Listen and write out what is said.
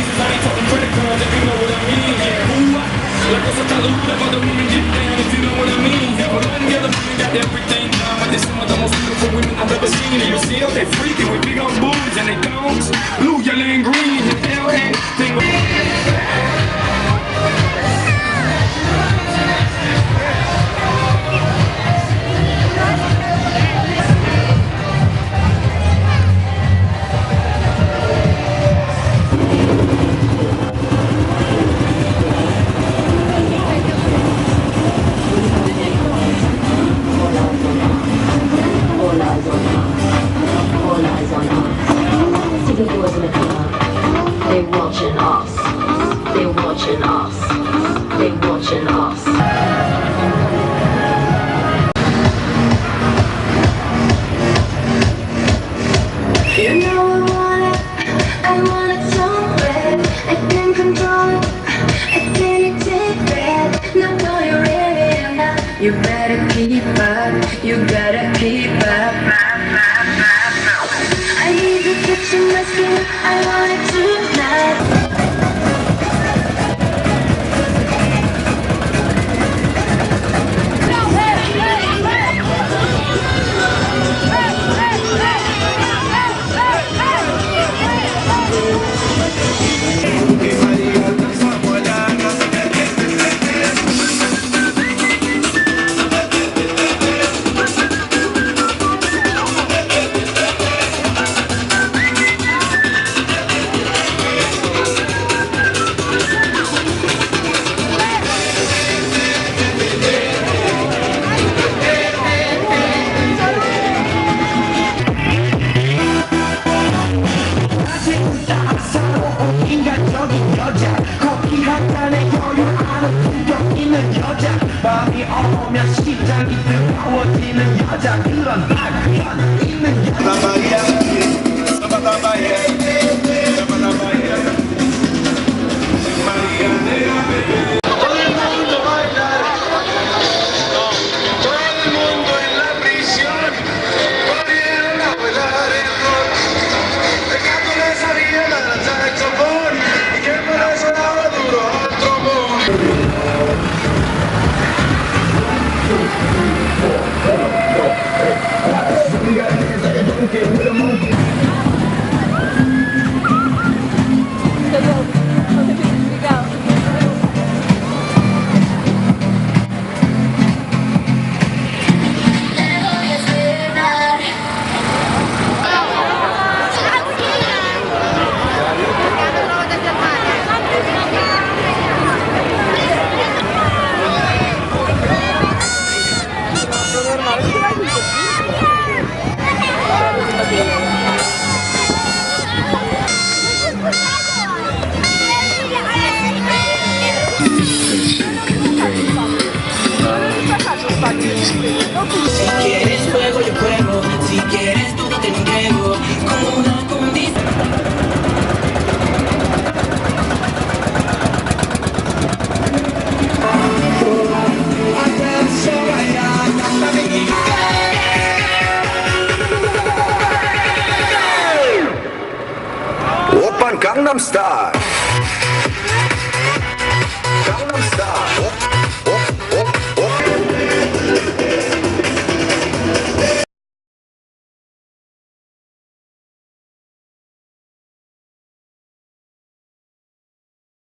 I ain't talking credit cards, if you know what I mean. Yeah, ooh, la cosa está dura, but the women get down, if you know what I mean. People run together, women got everything done, but they're some of the most beautiful women I've ever seen. And you see them, they freaky with big old boobs and they thongs, blue, yellow, and green, and everything. You better keep up, you gotta keep up. I need to touch in my skin, I want it tonight. 마음이 오면 심장이 뜨거워지는 여자 그런 낙연 있는 여자 Si quieres fuego yo juego, si quieres todo te lo entrego, como una condición. Oppan Gangnam Style.